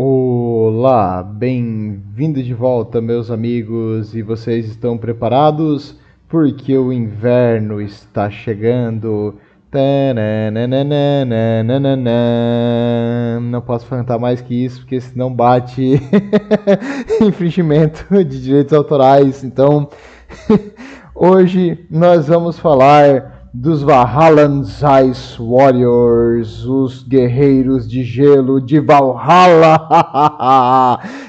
Olá, bem-vindos de volta, meus amigos, e vocês estão preparados? Porque o inverno está chegando. Tananana. Não posso cantar mais que isso, porque senão bate infringimento de direitos autorais. Então, hoje nós vamos falar dos Valhallan Ice Warriors, os guerreiros de gelo de Valhalla.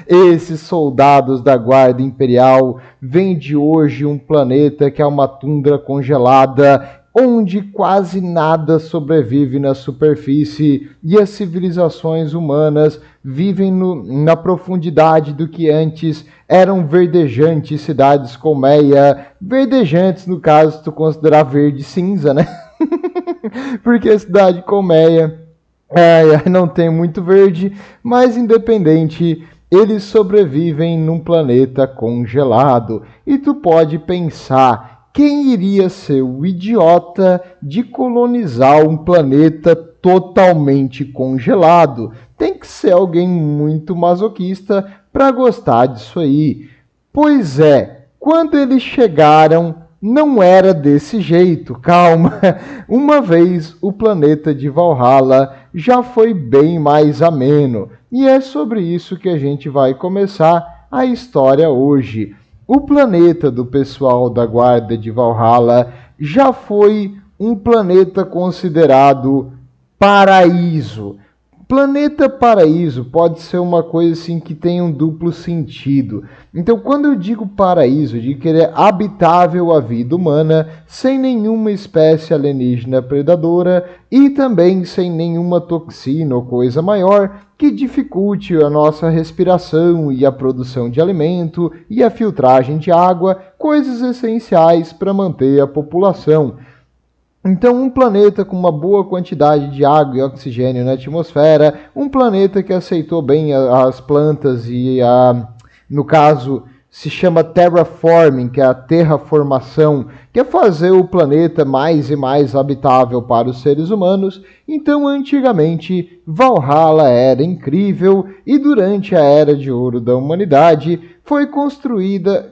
Esses soldados da Guarda Imperial vêm de hoje um planeta que é uma tundra congelada, onde quase nada sobrevive na superfície e as civilizações humanas vivem na profundidade do que antes eram verdejantes cidades colmeia. Verdejantes, no caso, se tu considerar verde cinza, né? Porque a cidade colmeia não tem muito verde, mas independente, eles sobrevivem num planeta congelado. E tu pode pensar, quem iria ser o idiota de colonizar um planeta totalmente congelado? Tem que ser alguém muito masoquista para gostar disso aí. Pois é, quando eles chegaram, não era desse jeito, calma. Uma vez o planeta de Valhalla já foi bem mais ameno. E é sobre isso que a gente vai começar a história hoje. O planeta do pessoal da Guarda de Valhalla já foi um planeta considerado paraíso. Planeta paraíso pode ser uma coisa assim que tem um duplo sentido. Então, quando eu digo paraíso, eu digo que ele é habitável à vida humana, sem nenhuma espécie alienígena predadora e também sem nenhuma toxina ou coisa maior que dificulte a nossa respiração e a produção de alimento e a filtragem de água, coisas essenciais para manter a população. Então, um planeta com uma boa quantidade de água e oxigênio na atmosfera, um planeta que aceitou bem as plantas e, no caso, se chama terraforming, que é a terraformação, que é fazer o planeta mais e mais habitável para os seres humanos. Então, antigamente, Valhalla era incrível e durante a Era de Ouro da humanidade foram construídas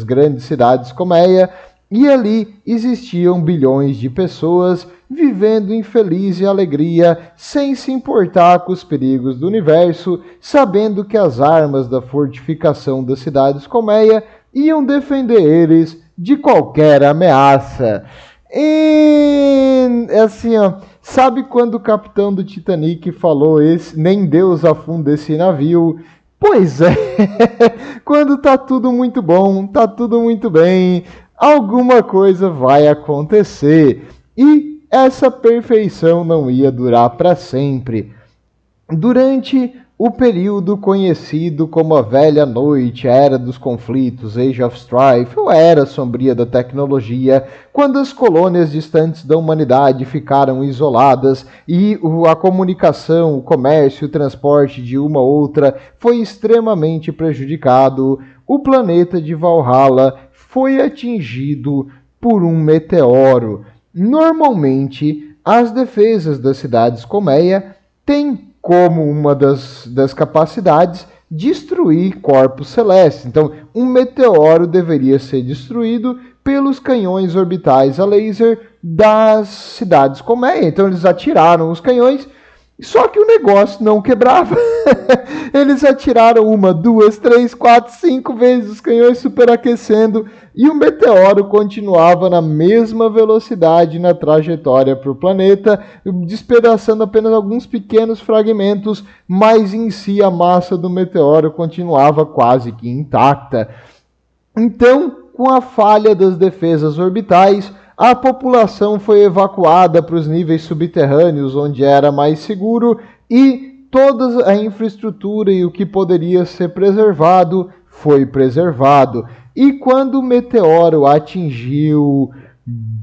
grandes cidades colmeia, e ali existiam bilhões de pessoas vivendo em feliz e alegria, sem se importar com os perigos do universo, sabendo que as armas da fortificação das cidades colmeia iam defender eles de qualquer ameaça. E assim, sabe quando o capitão do Titanic falou nem Deus afunda esse navio? Pois é, quando tá tudo muito bom, tá tudo muito bem, alguma coisa vai acontecer. E essa perfeição não ia durar para sempre. Durante o período conhecido como a Velha Noite, a Era dos Conflitos, Age of Strife, ou a Era Sombria da Tecnologia, quando as colônias distantes da humanidade ficaram isoladas e a comunicação, o comércio e o transporte de uma outra foi extremamente prejudicado, o planeta de Valhalla foi atingido por um meteoro. Normalmente, as defesas das cidades colmeia têm como uma das capacidades destruir corpos celestes. Então, um meteoro deveria ser destruído pelos canhões orbitais a laser das cidades colmeia. Então, eles atiraram os canhões, só que o negócio não quebrava. Eles atiraram 1, 2, 3, 4, 5 vezes os canhões superaquecendo e o meteoro continuava na mesma velocidade na trajetória para o planeta, despedaçando apenas alguns pequenos fragmentos, mas em si a massa do meteoro continuava quase que intacta. Então, com a falha das defesas orbitais, a população foi evacuada para os níveis subterrâneos, onde era mais seguro, e toda a infraestrutura e o que poderia ser preservado foi preservado. E quando o meteoro atingiu,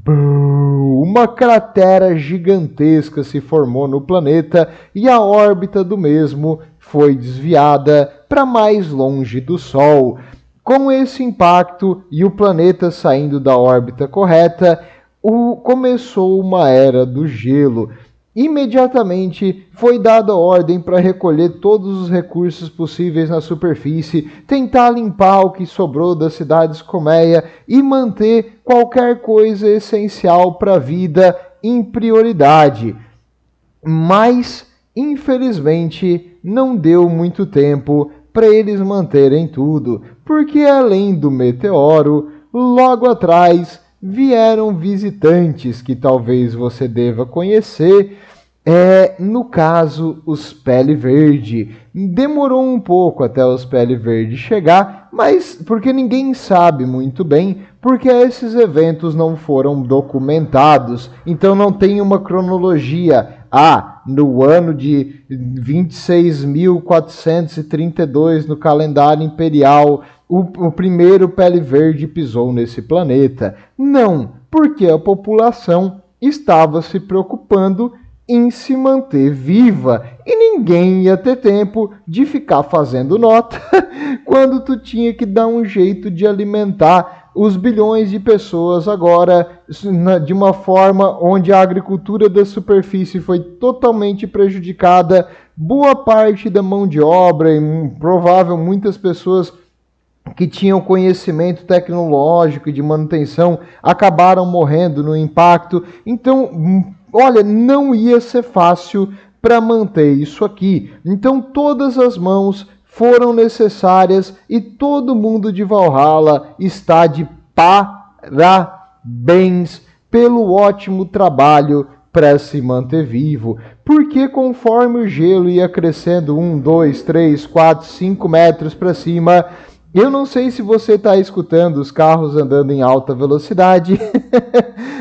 uma cratera gigantesca se formou no planeta e a órbita do mesmo foi desviada para mais longe do Sol. Com esse impacto e o planeta saindo da órbita correta, começou uma era do gelo. imediatamente foi dada ordem para recolher todos os recursos possíveis na superfície, tentar limpar o que sobrou das cidades colmeia e manter qualquer coisa essencial para a vida em prioridade. Mas, infelizmente, não deu muito tempo para eles manterem tudo, porque além do meteoro, logo atrás vieram visitantes que talvez você deva conhecer, no caso, os Pele Verde. Demorou um pouco até os Pele Verde chegar, mas porque ninguém sabe muito bem, porque esses eventos não foram documentados, então não tem uma cronologia. No ano de 26.432 no calendário imperial, o primeiro Pele Verde pisou nesse planeta. Não, porque a população estava se preocupando em se manter viva e ninguém ia ter tempo de ficar fazendo nota quando tu tinha que dar um jeito de alimentar os bilhões de pessoas agora de uma forma onde a agricultura da superfície foi totalmente prejudicada, boa parte da mão de obra e provável muitas pessoas que tinham conhecimento tecnológico e de manutenção acabaram morrendo no impacto. Então, olha, não ia ser fácil para manter isso aqui. Então, todas as mãos foram necessárias e todo mundo de Valhalla está de parabéns pelo ótimo trabalho para se manter vivo. Porque conforme o gelo ia crescendo 1, 2, 3, 4, 5 metros para cima, eu não sei se você está escutando os carros andando em alta velocidade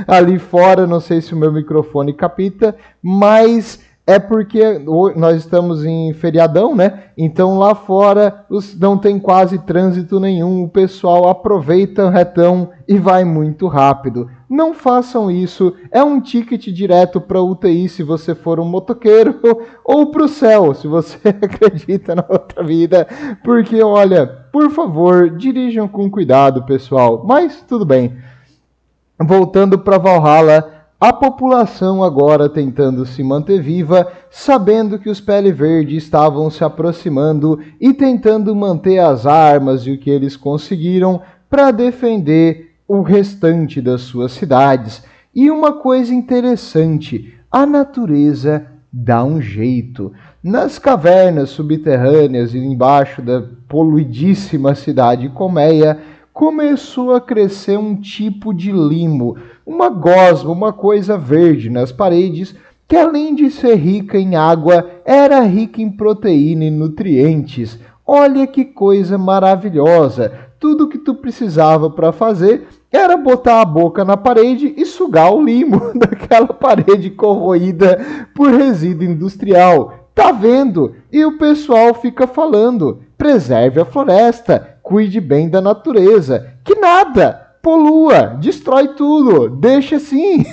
ali fora, não sei se o meu microfone capta, mas é porque nós estamos em feriadão, né? Então lá fora não tem quase trânsito nenhum, o pessoal aproveita o retão e vai muito rápido. Não façam isso, é um ticket direto para UTI se você for um motoqueiro ou para o céu, se você acredita na outra vida, porque olha, por favor, dirijam com cuidado, pessoal, mas tudo bem. Voltando para Valhalla, a população agora tentando se manter viva, sabendo que os Pele Verde estavam se aproximando e tentando manter as armas e o que eles conseguiram para defender o restante das suas cidades. E uma coisa interessante, a natureza dá um jeito. Nas cavernas subterrâneas e embaixo da poluidíssima cidade colmeia, começou a crescer um tipo de limo, uma gosma, uma coisa verde nas paredes, que além de ser rica em água, era rica em proteína e nutrientes. Olha que coisa maravilhosa! Tudo que tu precisava para fazer era botar a boca na parede e sugar o limo daquela parede corroída por resíduo industrial. Tá vendo? E o pessoal fica falando, preserve a floresta, cuide bem da natureza. Que nada! Polua, destrói tudo, deixa assim.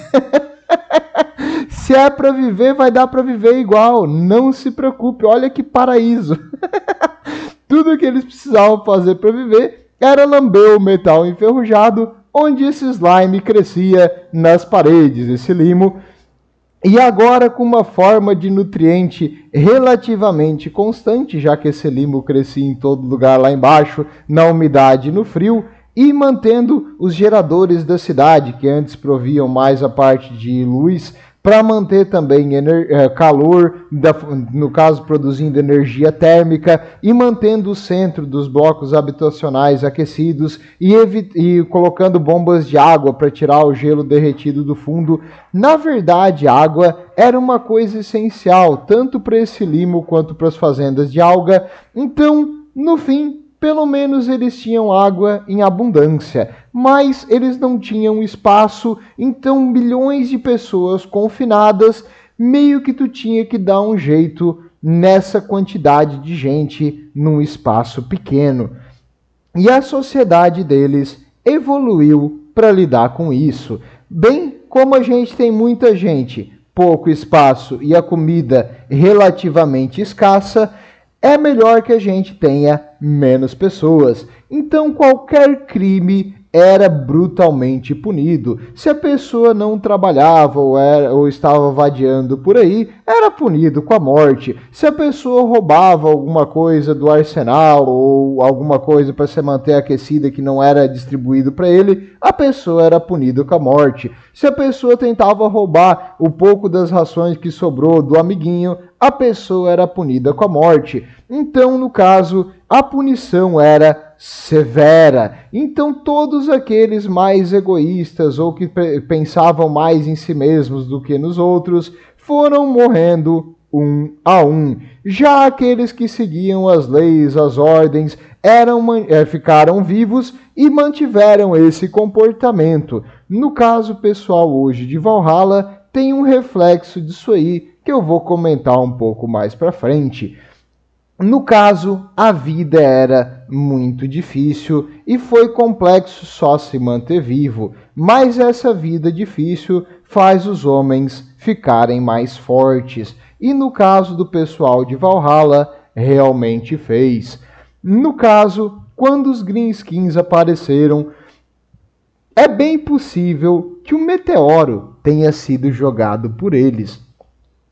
Se é para viver, vai dar para viver igual. Não se preocupe, olha que paraíso. Tudo que eles precisavam fazer para viver era lamber o metal enferrujado, onde esse slime crescia nas paredes, esse limo. E agora com uma forma de nutriente relativamente constante, já que esse limo crescia em todo lugar lá embaixo, na umidade e no frio, e mantendo os geradores da cidade, que antes proviam mais a parte de luz, para manter também calor, no caso produzindo energia térmica, e mantendo o centro dos blocos habitacionais aquecidos e colocando bombas de água para tirar o gelo derretido do fundo. Na verdade, a água era uma coisa essencial, tanto para esse limo quanto para as fazendas de alga. Então, no fim, pelo menos eles tinham água em abundância, mas eles não tinham espaço, então milhões de pessoas confinadas, meio que tu tinha que dar um jeito nessa quantidade de gente num espaço pequeno. E a sociedade deles evoluiu para lidar com isso. Bem, como a gente tem muita gente, pouco espaço e a comida relativamente escassa, é melhor que a gente tenha menos pessoas. Então qualquer crime era brutalmente punido. Se a pessoa não trabalhava ou estava vadiando por aí, era punido com a morte. Se a pessoa roubava alguma coisa do arsenal ou alguma coisa para se manter aquecida que não era distribuído para ele, a pessoa era punida com a morte. Se a pessoa tentava roubar o pouco das rações que sobrou do amiguinho, a pessoa era punida com a morte. Então, no caso, a punição era severa. Então, todos aqueles mais egoístas ou que pensavam mais em si mesmos do que nos outros foram morrendo um a um. Já aqueles que seguiam as leis, as ordens, ficaram vivos e mantiveram esse comportamento. No caso, pessoal, hoje de Valhalla tem um reflexo disso aí que eu vou comentar um pouco mais para frente. No caso, a vida era muito difícil e foi complexo só se manter vivo, mas essa vida difícil faz os homens ficarem mais fortes, e no caso do pessoal de Valhalla, realmente fez. No caso, quando os Greenskins apareceram, é bem possível que um meteoro tenha sido jogado por eles.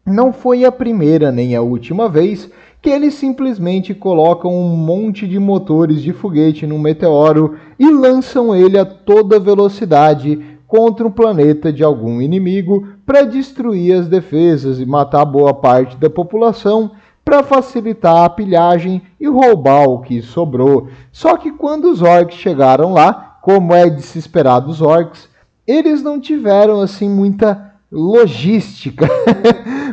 Não foi a primeira nem a última vez que eles simplesmente colocam um monte de motores de foguete num meteoro e lançam ele a toda velocidade contra um planeta de algum inimigo para destruir as defesas e matar boa parte da população para facilitar a pilhagem e roubar o que sobrou. Só que quando os orcs chegaram lá, como é de se esperar dos orcs, eles não tiveram assim muita logística,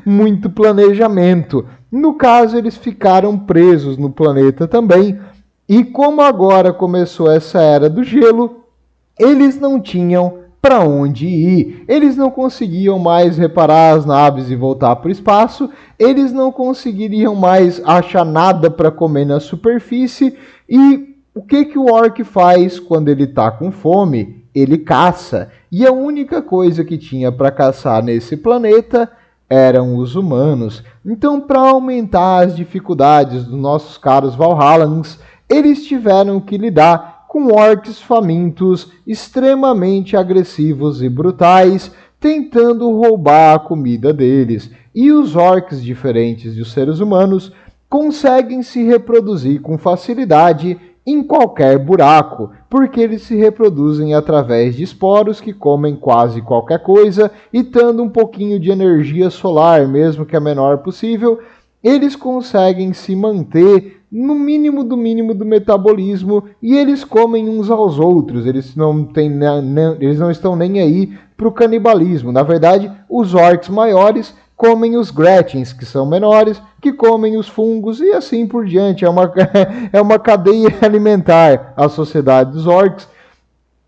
muito planejamento. No caso, eles ficaram presos no planeta também, e como agora começou essa era do gelo, eles não tinham para onde ir. Eles não conseguiam mais reparar as naves e voltar para o espaço, eles não conseguiriam mais achar nada para comer na superfície, e o que o orc faz quando ele está com fome? Ele caça, e a única coisa que tinha para caçar nesse planeta eram os humanos. Então, para aumentar as dificuldades dos nossos caros Valhallans, eles tiveram que lidar com orcs famintos, extremamente agressivos e brutais, tentando roubar a comida deles. E os orcs, diferentes dos seres humanos, conseguem se reproduzir com facilidade em qualquer buraco, porque eles se reproduzem através de esporos que comem quase qualquer coisa e tendo um pouquinho de energia solar, mesmo que a menor possível, eles conseguem se manter no mínimo do metabolismo e eles comem uns aos outros, eles não estão nem aí para o canibalismo. Na verdade, os orcs maiores comem os Gretchins, que são menores, que comem os fungos e assim por diante. É uma cadeia alimentar a sociedade dos orcs.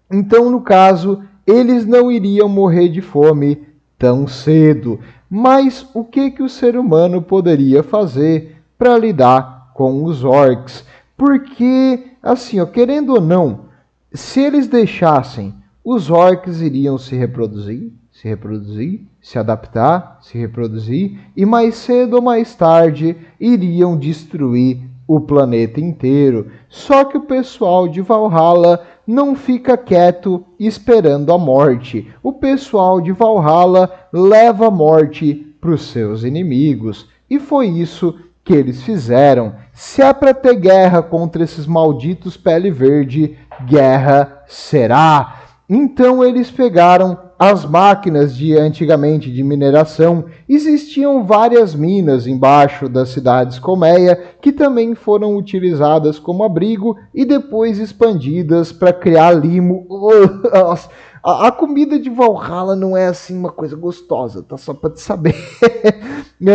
Então, no caso, eles não iriam morrer de fome tão cedo. Mas o que o ser humano poderia fazer para lidar com os orcs? Porque, assim, querendo ou não, se eles deixassem, os orcs iriam se reproduzir, se adaptar, se reproduzir, e mais cedo ou mais tarde iriam destruir o planeta inteiro. Só que o pessoal de Valhalla não fica quieto esperando a morte. O pessoal de Valhalla leva a morte para os seus inimigos. E foi isso que eles fizeram. Se é para ter guerra contra esses malditos pele verde, guerra será. Então eles pegaram as máquinas de antigamente de mineração. Existiam várias minas embaixo das cidades colmeia que também foram utilizadas como abrigo e depois expandidas para criar limo. A comida de Valhalla não é assim uma coisa gostosa, tá? Só para te saber.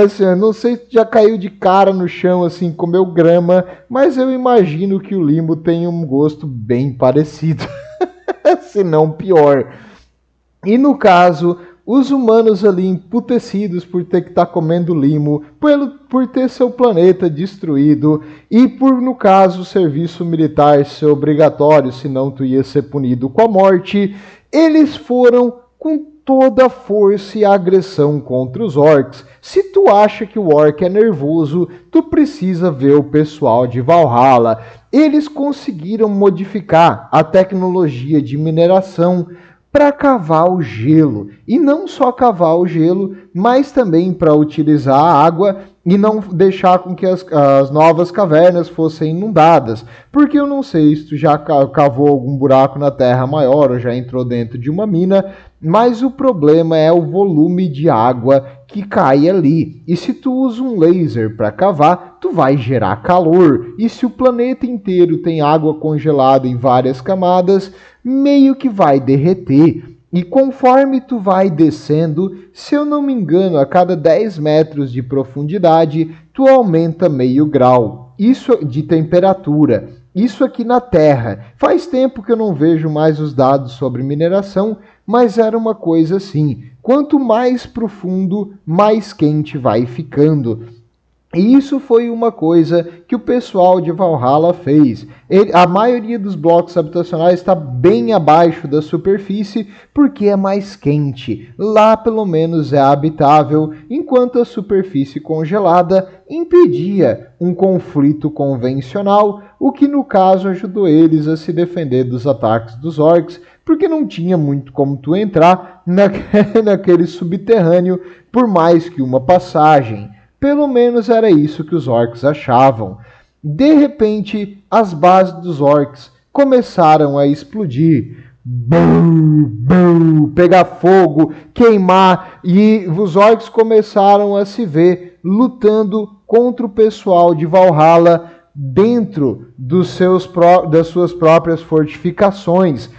Assim, não sei se já caiu de cara no chão assim, comeu grama, mas eu imagino que o limo tem um gosto bem parecido. Se não pior. E no caso, os humanos ali emputecidos por ter que estar comendo limo, por ter seu planeta destruído e por, no caso, o serviço militar ser obrigatório, senão tu ia ser punido com a morte, eles foram com toda a força e agressão contra os orcs. Se tu acha que o orc é nervoso, tu precisa ver o pessoal de Valhalla. Eles conseguiram modificar a tecnologia de mineração para cavar o gelo. E não só cavar o gelo, mas também para utilizar a água e não deixar com que as novas cavernas fossem inundadas. Porque eu não sei se tu já cavou algum buraco na terra maior ou já entrou dentro de uma mina, mas o problema é o volume de água que cai ali. E se tu usa um laser para cavar, tu vai gerar calor. E se o planeta inteiro tem água congelada em várias camadas, meio que vai derreter. E conforme tu vai descendo, se eu não me engano, a cada 10 metros de profundidade, tu aumenta meio grau. Isso de temperatura. Isso aqui na Terra. Faz tempo que eu não vejo mais os dados sobre mineração, mas era uma coisa assim. Quanto mais profundo, mais quente vai ficando. E isso foi uma coisa que o pessoal de Valhalla fez. A maioria dos blocos habitacionais está bem abaixo da superfície porque é mais quente. Lá pelo menos é habitável, enquanto a superfície congelada impedia um conflito convencional, o que no caso ajudou eles a se defender dos ataques dos orcs, porque não tinha muito como tu entrar naquele subterrâneo por mais que uma passagem. Pelo menos era isso que os orcs achavam. De repente, as bases dos orcs começaram a explodir. Bum, bum, pegar fogo, queimar, e os orcs começaram a se ver lutando contra o pessoal de Valhalla dentro das suas próprias fortificações.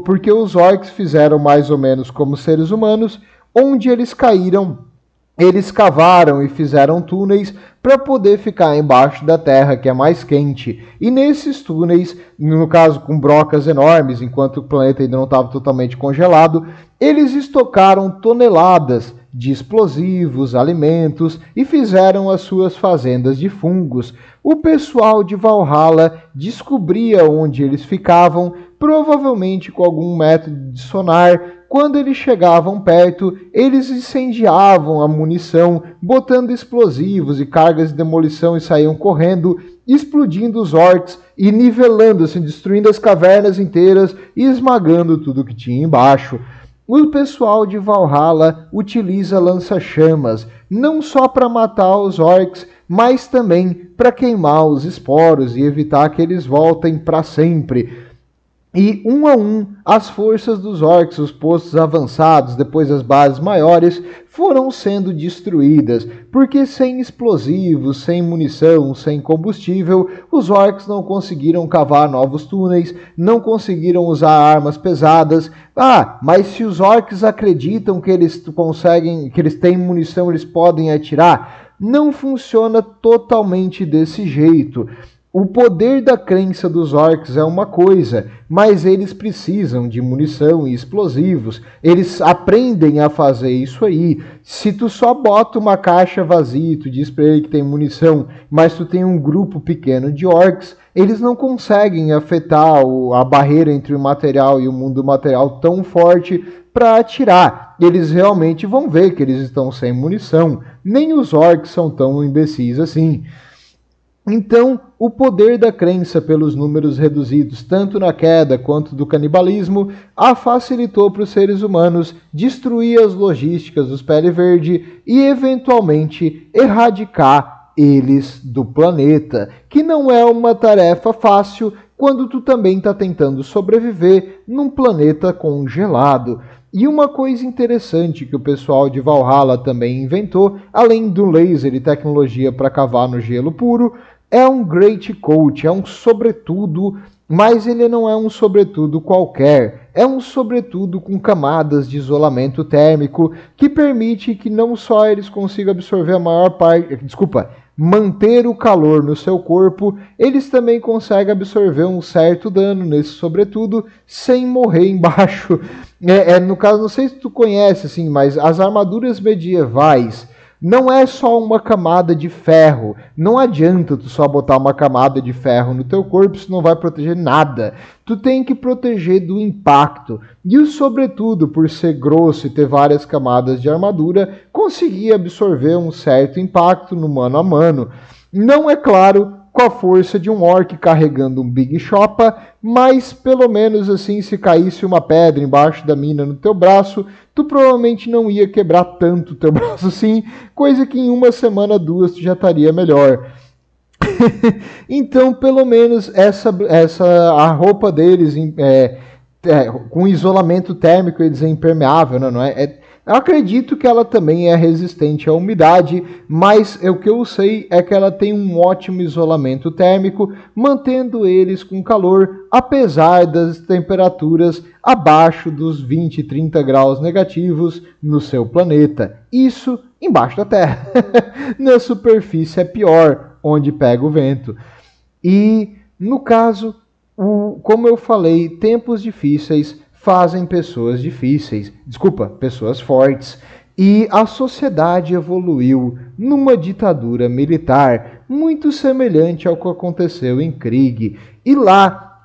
Porque os orcs fizeram mais ou menos como seres humanos, onde eles caíram. Eles cavaram e fizeram túneis para poder ficar embaixo da terra, que é mais quente. E nesses túneis, no caso com brocas enormes, enquanto o planeta ainda não estava totalmente congelado, eles estocaram toneladas de explosivos, alimentos e fizeram as suas fazendas de fungos. O pessoal de Valhalla descobria onde eles ficavam, provavelmente com algum método de sonar. Quando eles chegavam perto, eles incendiavam a munição, botando explosivos e cargas de demolição e saíam correndo, explodindo os orcs e nivelando, assim, destruindo as cavernas inteiras e esmagando tudo que tinha embaixo. O pessoal de Valhalla utiliza lança-chamas, não só para matar os orcs, mas também para queimar os esporos e evitar que eles voltem para sempre. E um a um, as forças dos orcs, os postos avançados, depois as bases maiores, foram sendo destruídas, porque sem explosivos, sem munição, sem combustível, os orcs não conseguiram cavar novos túneis, não conseguiram usar armas pesadas. Mas se os orcs acreditam que eles conseguem, que eles têm munição, eles podem atirar, não funciona totalmente desse jeito. O poder da crença dos orcs é uma coisa, mas eles precisam de munição e explosivos. Eles aprendem a fazer isso aí. Se tu só bota uma caixa vazia e tu diz pra ele que tem munição, mas tu tem um grupo pequeno de orcs, eles não conseguem afetar a barreira entre o material e o mundo material tão forte para atirar. Eles realmente vão ver que eles estão sem munição. Nem os orcs são tão imbecis assim. Então, o poder da crença pelos números reduzidos, tanto na queda quanto do canibalismo, a facilitou para os seres humanos destruir as logísticas dos Pele Verde e, eventualmente, erradicar eles do planeta, que não é uma tarefa fácil quando tu também está tentando sobreviver num planeta congelado. E uma coisa interessante que o pessoal de Valhalla também inventou, além do laser e tecnologia para cavar no gelo puro, é um Great Coat, é um sobretudo, mas ele não é um sobretudo qualquer. É um sobretudo com camadas de isolamento térmico que permite que não só eles consigam absorver a maior parte, manter o calor no seu corpo, eles também conseguem absorver um certo dano nesse sobretudo sem morrer embaixo. No caso, não sei se tu conhece, assim, mas as armaduras medievais Não é só uma camada de ferro. Não adianta tu só botar uma camada de ferro no teu corpo, isso não vai proteger nada. Tu tem que proteger do impacto. E o sobretudo, por ser grosso e ter várias camadas de armadura, conseguir absorver um certo impacto no mano a mano. Não é claro com a força de um orc carregando um Big Choppa, mas pelo menos assim, se caísse uma pedra embaixo da mina no teu braço, tu provavelmente não ia quebrar tanto o teu braço assim, coisa que em uma semana, duas, tu já estaria melhor. Então, pelo menos a roupa deles com isolamento térmico, eles é impermeável, não é? Eu acredito que ela também é resistente à umidade, mas o que eu sei é que ela tem um ótimo isolamento térmico, mantendo eles com calor, apesar das temperaturas abaixo dos 20, 30 graus negativos no seu planeta. Isso embaixo da Terra. Na superfície é pior, onde pega o vento. E, no caso, como eu falei, tempos difíceis fazem pessoas difíceis, pessoas fortes. E a sociedade evoluiu numa ditadura militar muito semelhante ao que aconteceu em Krieg. E lá,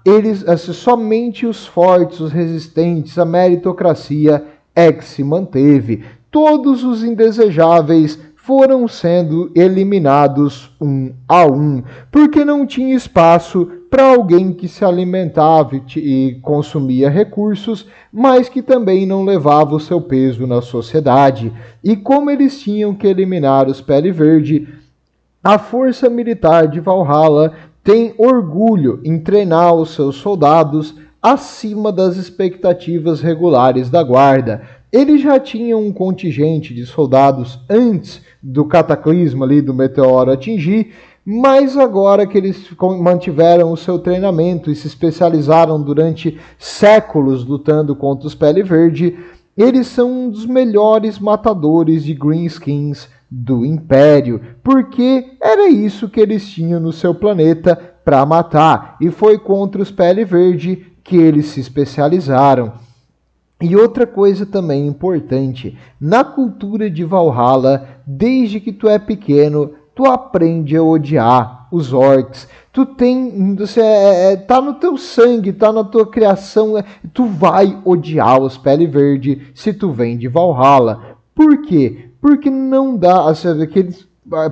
somente os fortes, os resistentes, a meritocracia é que se manteve. Todos os indesejáveis foram sendo eliminados um a um, porque não tinha espaço para alguém que se alimentava e consumia recursos, mas que também não levava o seu peso na sociedade. E como eles tinham que eliminar os Pele Verde, a força militar de Valhalla tem orgulho em treinar os seus soldados acima das expectativas regulares da guarda. Eles já tinham um contingente de soldados antes do cataclisma ali do meteoro atingir, mas agora que eles mantiveram o seu treinamento e se especializaram durante séculos lutando contra os Pele Verde, eles são um dos melhores matadores de greenskins do Império, porque era isso que eles tinham no seu planeta para matar, e foi contra os Pele Verde que eles se especializaram. E outra coisa também importante, na cultura de Valhalla, desde que tu é pequeno, tu aprende a odiar os orcs. Tá no teu sangue, tá na tua criação, tu vai odiar os Pele Verde se tu vem de Valhalla. Por quê? Porque não dá,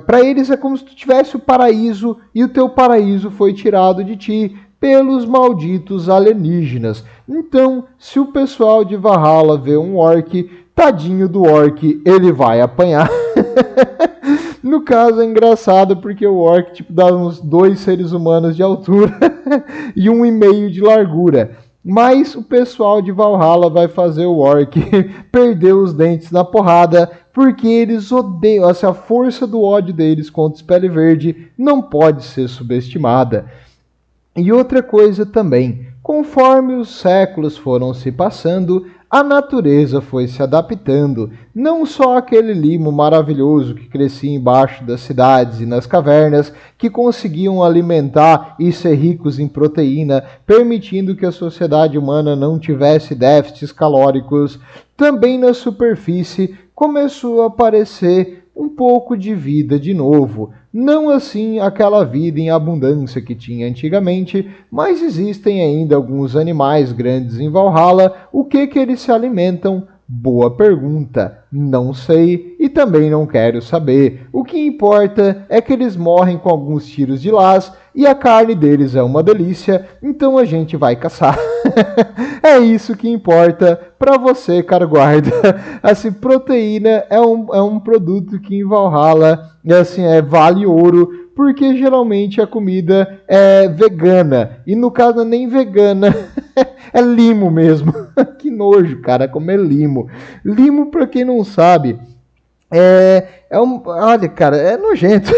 para eles é como se tu tivesse o paraíso e o teu paraíso foi tirado de ti pelos malditos alienígenas. Então, se o pessoal de Valhalla vê um orc, tadinho do orc, ele vai apanhar. No caso é engraçado porque o orc dá uns 2 seres humanos de altura e 1,5 de largura. Mas o pessoal de Valhalla vai fazer o orc perder os dentes na porrada, porque eles odeiam, a força do ódio deles contra os Pele Verde não pode ser subestimada. E outra coisa também, conforme os séculos foram se passando, a natureza foi se adaptando. Não só aquele limo maravilhoso que crescia embaixo das cidades e nas cavernas, que conseguiam alimentar e ser ricos em proteína, permitindo que a sociedade humana não tivesse déficits calóricos. Também na superfície começou a aparecer um pouco de vida de novo. Não assim aquela vida em abundância que tinha antigamente, mas existem ainda alguns animais grandes em Valhalla. O que eles se alimentam? Boa pergunta. Não sei e também não quero saber. O que importa é que eles morrem com alguns tiros de las e a carne deles é uma delícia, então a gente vai caçar. É isso que importa para você, caro guarda. Assim, proteína é um produto que em Valhalla vale ouro, porque geralmente a comida é vegana. E no caso não é nem vegana, é limo mesmo. Que nojo, cara, comer limo. Limo, pra quem não sabe, olha, cara, é nojento.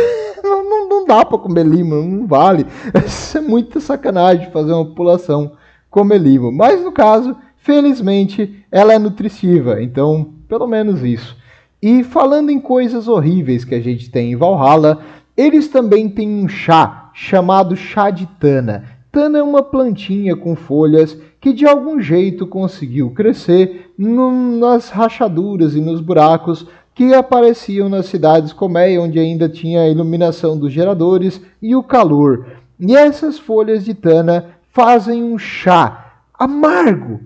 Não dá pra comer limo, não vale. Isso é muita sacanagem fazer uma população comer limo. Mas no caso, felizmente, ela é nutritiva. Então, pelo menos isso. E falando em coisas horríveis que a gente tem em Valhalla, eles também têm um chá chamado chá de Tana. Tana é uma plantinha com folhas que de algum jeito conseguiu crescer nas rachaduras e nos buracos que apareciam nas cidades colmeia, onde ainda tinha a iluminação dos geradores e o calor. E essas folhas de tana fazem um chá amargo,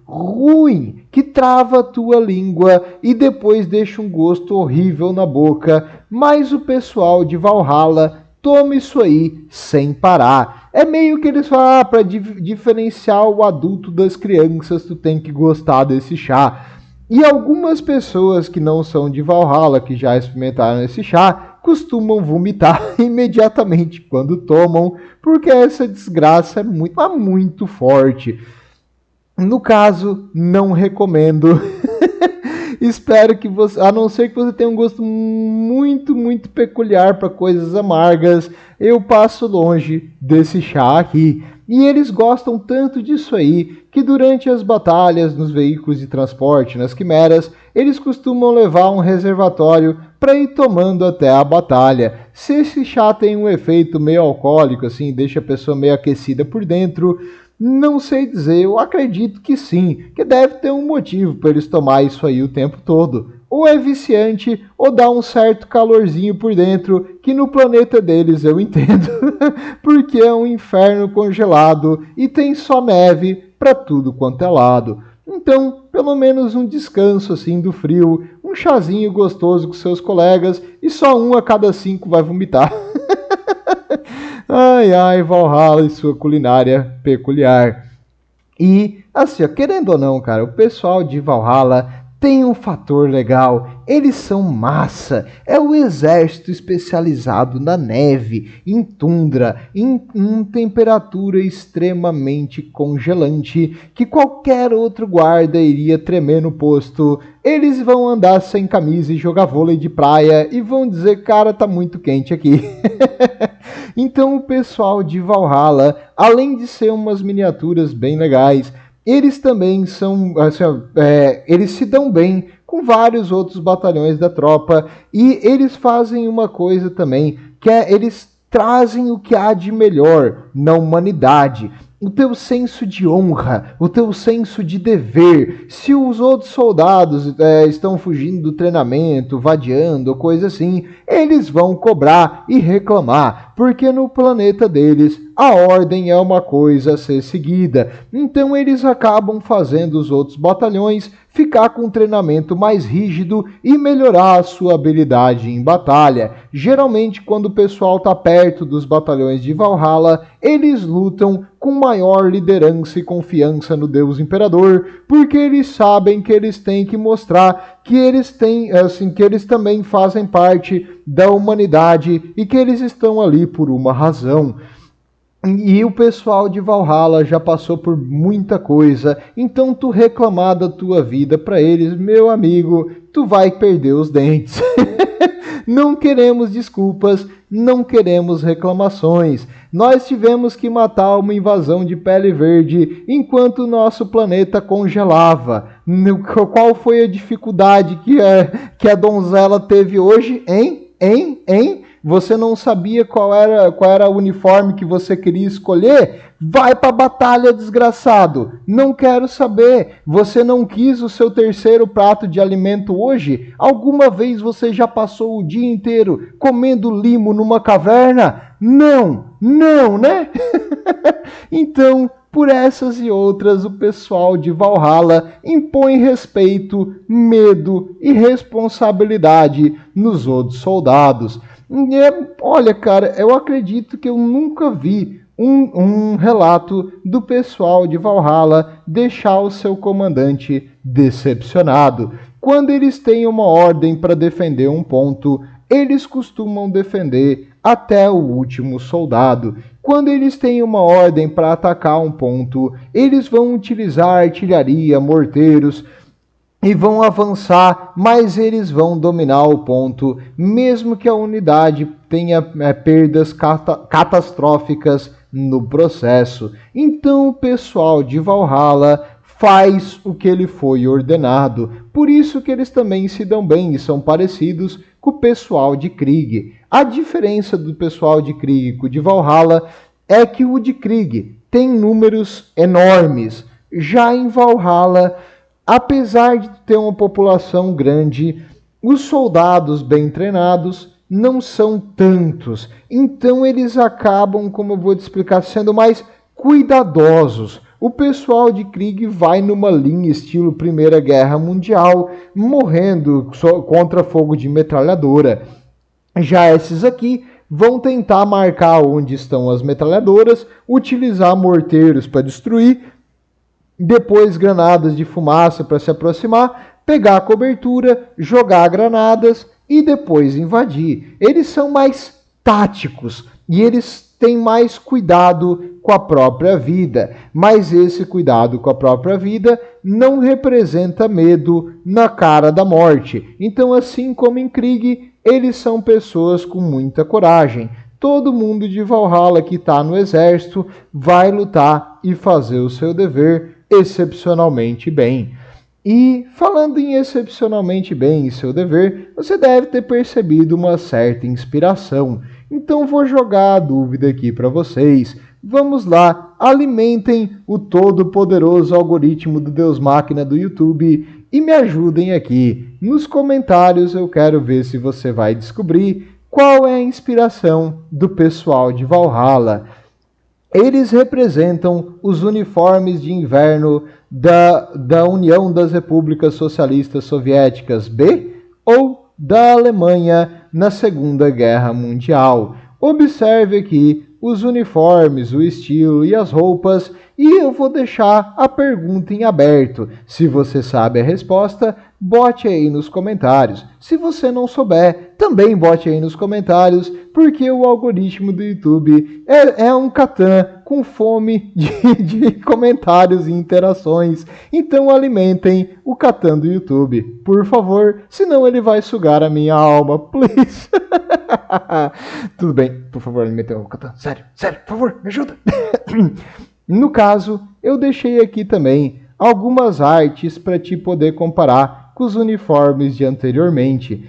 ruim, que trava a tua língua e depois deixa um gosto horrível na boca. Mas o pessoal de Valhalla toma isso aí sem parar. É meio que eles falam, para diferenciar o adulto das crianças, tu tem que gostar desse chá. E algumas pessoas que não são de Valhalla, que já experimentaram esse chá, costumam vomitar imediatamente quando tomam, porque essa desgraça é muito forte. No caso, não recomendo. Espero que você, a não ser que você tenha um gosto muito peculiar para coisas amargas, eu passo longe desse chá aqui. E eles gostam tanto disso aí, que durante as batalhas nos veículos de transporte, nas quimeras, eles costumam levar um reservatório para ir tomando até a batalha. Se esse chá tem um efeito meio alcoólico, assim, deixa a pessoa meio aquecida por dentro, não sei dizer, eu acredito que sim, que deve ter um motivo para eles tomar isso aí o tempo todo. Ou é viciante, ou dá um certo calorzinho por dentro, que no planeta deles eu entendo, porque é um inferno congelado e tem só neve para tudo quanto é lado. Então, pelo menos um descanso assim do frio, um chazinho gostoso com seus colegas e só um a cada 5 vai vomitar. Ai, Valhalla e sua culinária peculiar. E, assim, ó, querendo ou não, cara, o pessoal de Valhalla tem um fator legal. Eles são massa. É o exército especializado na neve, em tundra, em temperatura extremamente congelante, que qualquer outro guarda iria tremer no posto. Eles vão andar sem camisa e jogar vôlei de praia e vão dizer, cara, tá muito quente aqui. Então o pessoal de Valhalla, além de ser umas miniaturas bem legais, eles também são, assim, eles se dão bem com vários outros batalhões da tropa e eles fazem uma coisa também, que é eles trazem o que há de melhor na humanidade. O teu senso de honra, o teu senso de dever. Se os outros soldados estão fugindo do treinamento, vadiando, coisa assim, eles vão cobrar e reclamar, porque no planeta deles a ordem é uma coisa a ser seguida. Então eles acabam fazendo os outros batalhões ficar com um treinamento mais rígido e melhorar a sua habilidade em batalha. Geralmente, quando o pessoal está perto dos batalhões de Valhalla, eles lutam com maior liderança e confiança no Deus Imperador, porque eles sabem que eles têm que mostrar que eles têm, assim, que eles também fazem parte da humanidade e que eles estão ali por uma razão. E o pessoal de Valhalla já passou por muita coisa, então tu reclamar da tua vida para eles, meu amigo, tu vai perder os dentes. Não queremos desculpas, não queremos reclamações. Nós tivemos que matar uma invasão de pele verde enquanto o nosso planeta congelava. Qual foi a dificuldade que a donzela teve hoje, hein? Você não sabia qual era o uniforme que você queria escolher? Vai pra batalha, desgraçado! Não quero saber! Você não quis o seu terceiro prato de alimento hoje? Alguma vez você já passou o dia inteiro comendo limo numa caverna? Não, né? Então, por essas e outras, o pessoal de Valhalla impõe respeito, medo e responsabilidade nos outros soldados. Olha, cara, eu acredito que eu nunca vi um relato do pessoal de Valhalla deixar o seu comandante decepcionado. Quando eles têm uma ordem para defender um ponto, eles costumam defender até o último soldado. Quando eles têm uma ordem para atacar um ponto, eles vão utilizar artilharia, morteiros, e vão avançar, mas eles vão dominar o ponto, mesmo que a unidade tenha perdas catastróficas no processo. Então o pessoal de Valhalla faz o que ele foi ordenado. Por isso que eles também se dão bem e são parecidos com o pessoal de Krieg. A diferença do pessoal de Krieg com o de Valhalla é que o de Krieg tem números enormes. Já em Valhalla, apesar de ter uma população grande, Os soldados bem treinados não são tantos, então eles acabam, como eu vou te explicar, sendo mais cuidadosos. O pessoal de Krieg vai numa linha estilo Primeira Guerra Mundial, morrendo contra fogo de metralhadora. Já esses aqui vão tentar marcar onde estão as metralhadoras, utilizar morteiros para destruir, depois granadas de fumaça para se aproximar, pegar a cobertura, jogar granadas e depois invadir. Eles são mais táticos e eles têm mais cuidado com a própria vida, mas esse cuidado com a própria vida não representa medo na cara da morte. Então, assim como em Krieg, eles são pessoas com muita coragem. Todo mundo de Valhalla que está no exército vai lutar e fazer o seu dever excepcionalmente bem. E falando em excepcionalmente bem em seu dever, você deve ter percebido uma certa inspiração. Então vou jogar a dúvida aqui para vocês. Vamos lá, alimentem o todo-poderoso algoritmo do Deus Máquina do YouTube e me ajudem aqui. Nos comentários eu quero ver se você vai descobrir qual é a inspiração do pessoal de Valhalla. Eles representam os uniformes de inverno da União das Repúblicas Socialistas Soviéticas B ou da Alemanha na Segunda Guerra Mundial. Observe aqui os uniformes, o estilo e as roupas, e eu vou deixar a pergunta em aberto. Se você sabe a resposta, bote aí nos comentários. Se você não souber, também bote aí nos comentários, porque o algoritmo do YouTube é um Catan com fome de comentários e interações. Então alimentem o Catan do YouTube, por favor, senão ele vai sugar a minha alma, please. Tudo bem, por favor, alimentem o Catan. Sério, por favor, me ajuda. No caso, eu deixei aqui também algumas artes para te poder comparar com os uniformes de anteriormente.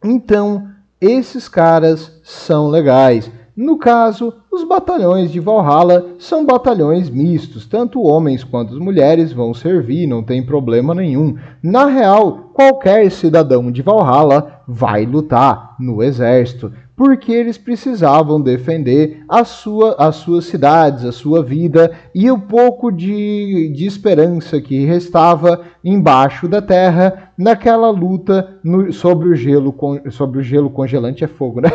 Então, esses caras são legais. No caso, os batalhões de Valhalla são batalhões mistos, tanto homens quanto mulheres vão servir, não tem problema nenhum. Na real, qualquer cidadão de Valhalla vai lutar no exército, porque eles precisavam defender as suas cidades, a sua vida e o pouco de esperança que restava embaixo da terra naquela luta sobre o gelo congelante, é fogo, né?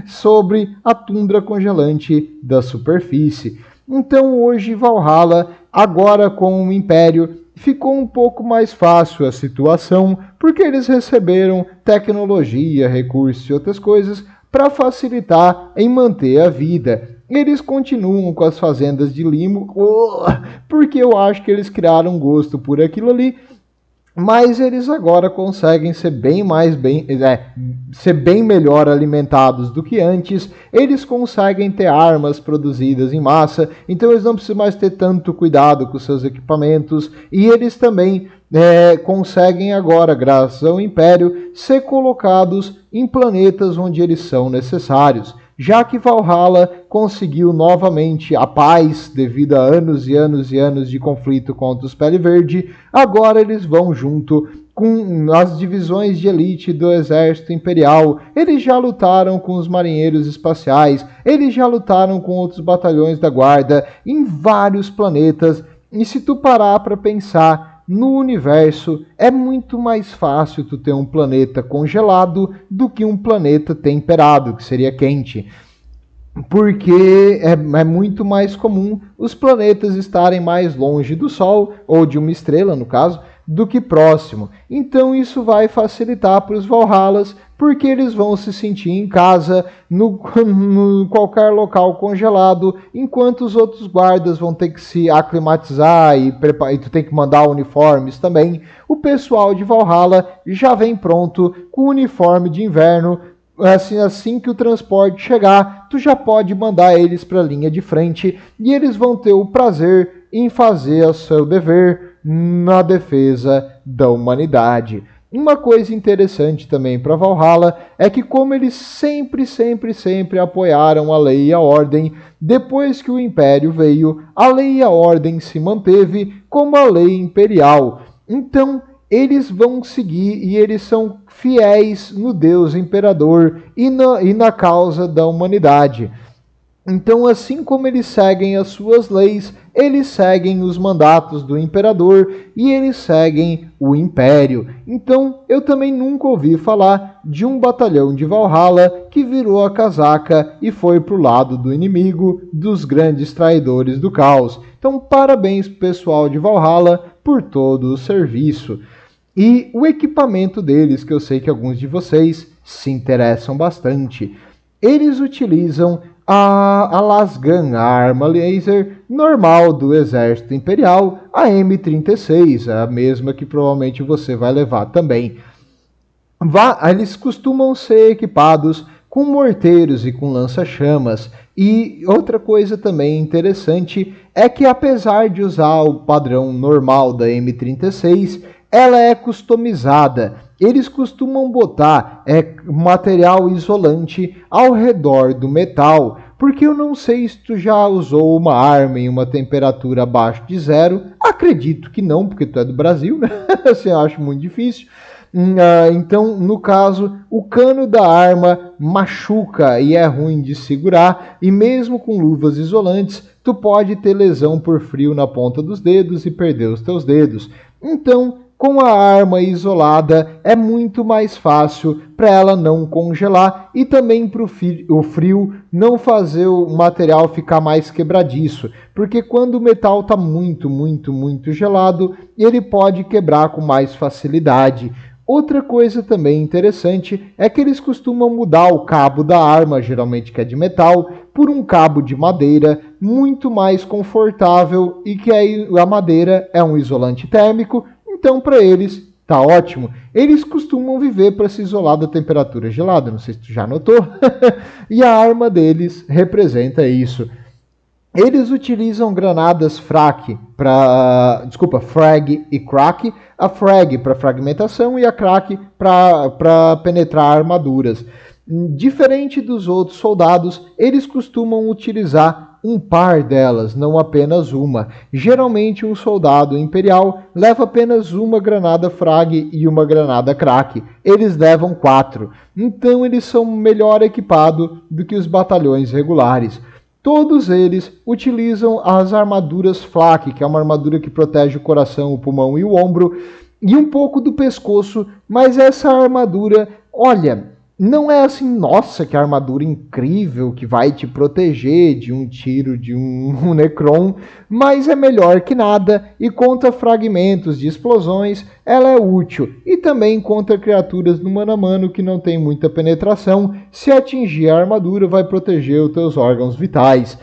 Sobre a tundra congelante da superfície. Então hoje Valhalla, agora com o Império, ficou um pouco mais fácil a situação, porque eles receberam tecnologia, recursos e outras coisas para facilitar em manter a vida. Eles continuam com as fazendas de limo, porque eu acho que eles criaram gosto por aquilo ali, mas eles agora conseguem ser bem melhor alimentados do que antes. Eles conseguem ter armas produzidas em massa, então eles não precisam mais ter tanto cuidado com seus equipamentos, e eles também conseguem agora, graças ao Império, ser colocados em planetas onde eles são necessários. Já que Valhalla conseguiu novamente a paz devido a anos e anos e anos de conflito contra os Pele Verde, agora eles vão junto com as divisões de elite do exército imperial. Eles já lutaram com os marinheiros espaciais, eles já lutaram com outros batalhões da guarda em vários planetas. E se tu parar para pensar, no universo é muito mais fácil tu ter um planeta congelado do que um planeta temperado, que seria quente. Porque é muito mais comum os planetas estarem mais longe do Sol, ou de uma estrela no caso, do que próximo. Então isso vai facilitar para os Valhallas, porque eles vão se sentir em casa no qualquer local congelado, enquanto os outros guardas vão ter que se aclimatizar e tu tem que mandar uniformes também. O pessoal de Valhalla já vem pronto com o uniforme de inverno. Assim que o transporte chegar, tu já pode mandar eles para a linha de frente e eles vão ter o prazer em fazer o seu dever na defesa da humanidade. Uma coisa interessante também para Valhalla é que, como eles sempre apoiaram a lei e a ordem, depois que o Império veio, a lei e a ordem se manteve como a lei imperial. Então, eles vão seguir e eles são fiéis no Deus Imperador e na causa da humanidade. Então, assim como eles seguem as suas leis, eles seguem os mandatos do imperador e eles seguem o império. Então, eu também nunca ouvi falar de um batalhão de Valhalla que virou a casaca e foi pro lado do inimigo, dos grandes traidores do caos. Então, parabéns pessoal de Valhalla por todo o serviço. E o equipamento deles, que eu sei que alguns de vocês se interessam bastante. Eles utilizam a Lasgun, a arma laser normal do Exército Imperial, a M36, a mesma que provavelmente você vai levar também. Eles costumam ser equipados com morteiros e com lança-chamas. E outra coisa também interessante é que, apesar de usar o padrão normal da M36, ela é customizada. Eles costumam botar material isolante ao redor do metal, porque eu não sei se tu já usou uma arma em uma temperatura abaixo de zero. Acredito que não, porque tu é do Brasil, né? Assim, eu acho muito difícil. Então, no caso, o cano da arma machuca e é ruim de segurar, e mesmo com luvas isolantes, tu pode ter lesão por frio na ponta dos dedos e perder os teus dedos. Então, com a arma isolada é muito mais fácil para ela não congelar e também para o frio não fazer o material ficar mais quebradiço, porque quando o metal está muito gelado, ele pode quebrar com mais facilidade. Outra coisa também interessante é que eles costumam mudar o cabo da arma, geralmente que é de metal, por um cabo de madeira, muito mais confortável, e que a madeira é um isolante térmico. Então, para eles, tá ótimo. Eles costumam viver para se isolar da temperatura gelada, não sei se tu já notou. E a arma deles representa isso. Eles utilizam granadas frag e crack. A frag para fragmentação e a crack para penetrar armaduras. Diferente dos outros soldados, eles costumam utilizar um par delas, não apenas uma. Geralmente um soldado imperial leva apenas uma granada frag e uma granada crack. Eles levam 4. Então eles são melhor equipados do que os batalhões regulares. Todos eles utilizam as armaduras flak, que é uma armadura que protege o coração, o pulmão e o ombro, e um pouco do pescoço, mas essa armadura, olha, não é assim, nossa, que armadura incrível que vai te proteger de um tiro de um Necron, mas é melhor que nada e contra fragmentos de explosões ela é útil. E também contra criaturas no mano a mano que não tem muita penetração, se atingir a armadura vai proteger os teus órgãos vitais.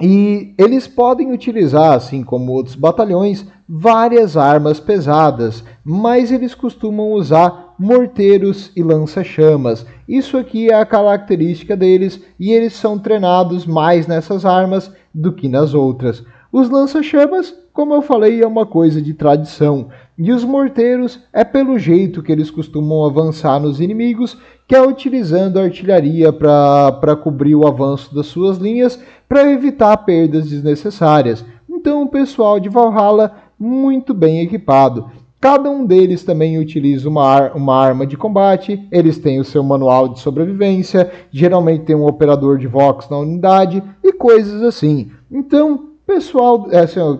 E eles podem utilizar, assim como outros batalhões, várias armas pesadas, mas eles costumam usar morteiros e lança-chamas. Isso aqui é a característica deles e eles são treinados mais nessas armas do que nas outras. Os lança-chamas, como eu falei, é uma coisa de tradição. E os morteiros é pelo jeito que eles costumam avançar nos inimigos, que é utilizando a artilharia para cobrir o avanço das suas linhas, para evitar perdas desnecessárias. Então o pessoal de Valhalla muito bem equipado. Cada um deles também utiliza uma arma de combate, eles têm o seu manual de sobrevivência, geralmente tem um operador de Vox na unidade e coisas assim. Então, pessoal,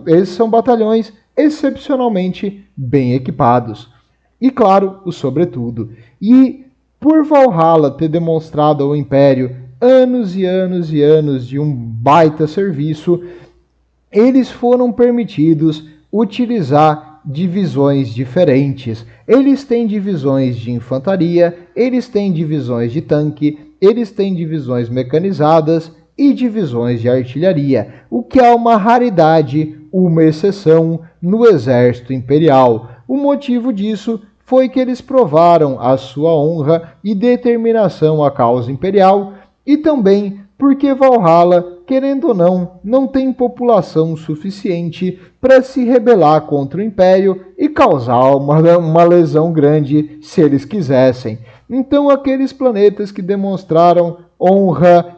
esses são batalhões excepcionalmente bem equipados. E claro, o sobretudo. E por Valhalla ter demonstrado ao Império anos e anos e anos de um baita serviço, eles foram permitidos utilizar divisões diferentes. Eles têm divisões de infantaria, eles têm divisões de tanque, eles têm divisões mecanizadas e divisões de artilharia, o que é uma raridade, uma exceção no exército imperial. O motivo disso foi que eles provaram a sua honra e determinação à causa imperial, e também porque Valhalla, querendo ou não tem população suficiente para se rebelar contra o Império e causar uma lesão grande se eles quisessem. Então aqueles planetas que demonstraram honra,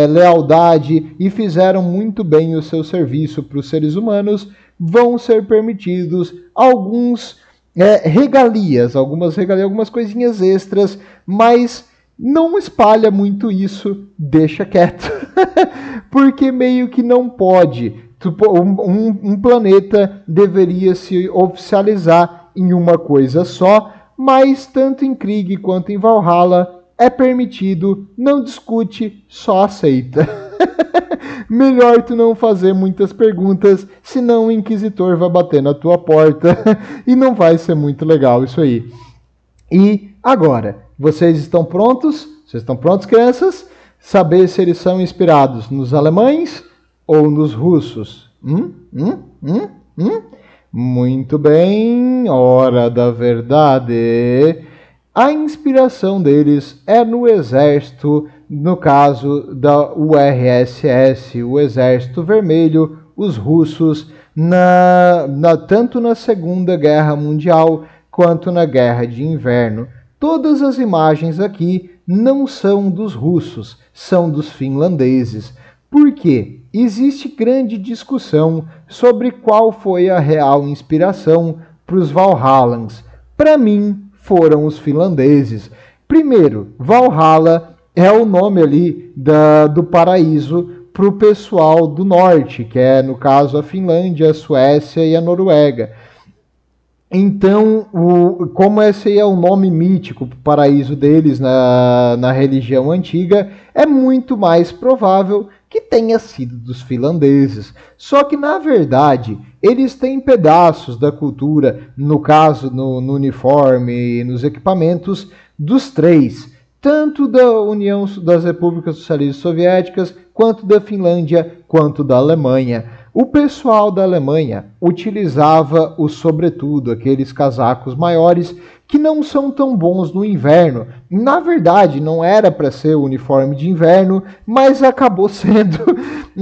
lealdade e fizeram muito bem o seu serviço para os seres humanos vão ser permitidos alguns regalias, algumas coisinhas extras, mas não espalha muito isso, deixa quieto. Porque meio que não pode. Um planeta deveria se oficializar em uma coisa só, mas tanto em Krieg quanto em Valhalla é permitido, não discute, só aceita. Melhor tu não fazer muitas perguntas, senão o Inquisitor vai bater na tua porta e não vai ser muito legal isso aí. E agora, vocês estão prontos? Vocês estão prontos, crianças? Saber se eles são inspirados nos alemães ou nos russos? Muito bem, hora da verdade. A inspiração deles é no exército, no caso da URSS, o Exército Vermelho, os russos, tanto na Segunda Guerra Mundial quanto na Guerra de Inverno. Todas as imagens aqui não são dos russos, são dos finlandeses. Por quê? Existe grande discussão sobre qual foi a real inspiração para os Valhallans. Para mim, foram os finlandeses. Primeiro, Valhalla é o nome ali do paraíso para o pessoal do norte, que é, no caso, a Finlândia, a Suécia e a Noruega. Então, como esse é o nome mítico para o paraíso deles na religião antiga, é muito mais provável que tenha sido dos finlandeses. Só que, na verdade, eles têm pedaços da cultura, no caso, no uniforme e nos equipamentos, dos três. Tanto da União das Repúblicas Socialistas Soviéticas, quanto da Finlândia, quanto da Alemanha. O pessoal da Alemanha utilizava o sobretudo, aqueles casacos maiores, que não são tão bons no inverno. Na verdade, não era para ser o uniforme de inverno, mas acabou sendo.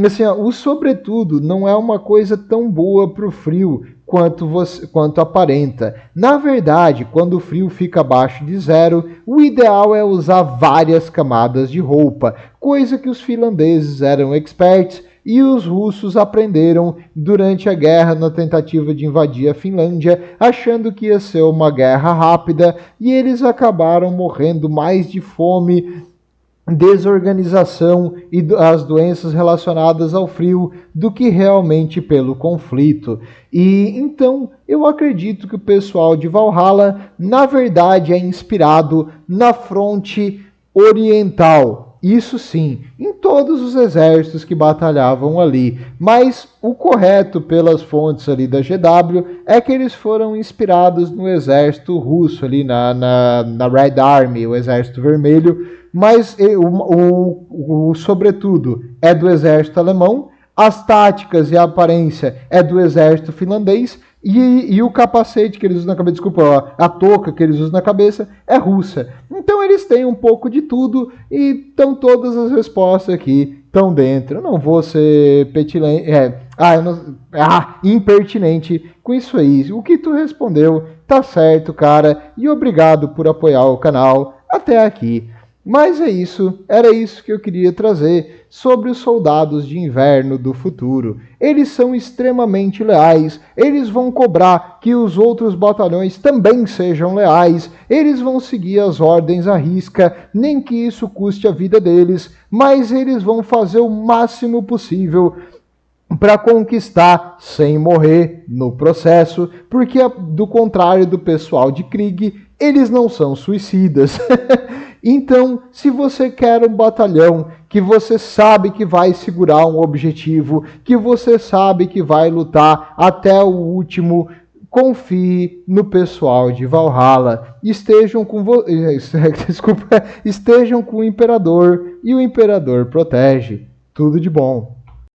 Assim, o sobretudo não é uma coisa tão boa para o frio quanto aparenta. Na verdade, quando o frio fica abaixo de zero, o ideal é usar várias camadas de roupa, coisa que os finlandeses eram experts e os russos aprenderam durante a guerra na tentativa de invadir a Finlândia, achando que ia ser uma guerra rápida, e eles acabaram morrendo mais de fome, desorganização e as doenças relacionadas ao frio do que realmente pelo conflito. E então eu acredito que o pessoal de Valhalla, na verdade, é inspirado na fronte oriental. Isso sim, em todos os exércitos que batalhavam ali. Mas o correto pelas fontes ali da GW é que eles foram inspirados no exército russo ali na Red Army, o exército vermelho. Mas o sobretudo é do exército alemão, as táticas e a aparência é do exército finlandês, e o capacete que eles usam na cabeça, desculpa, a touca que eles usam na cabeça é russa. Então eles têm um pouco de tudo e estão todas as respostas aqui, estão dentro. Eu não vou ser impertinente com isso aí. O que tu respondeu tá certo, cara, e obrigado por apoiar o canal até aqui. Mas é isso, era isso que eu queria trazer sobre os soldados de inverno do futuro. Eles são extremamente leais, eles vão cobrar que os outros batalhões também sejam leais, eles vão seguir as ordens à risca, nem que isso custe a vida deles, mas eles vão fazer o máximo possível para conquistar sem morrer no processo, porque do contrário do pessoal de Krieg, eles não são suicidas. Então, se você quer um batalhão que você sabe que vai segurar um objetivo, que você sabe que vai lutar até o último, confie no pessoal de Valhalla. Estejam com estejam com o Imperador e o Imperador protege. Tudo de bom.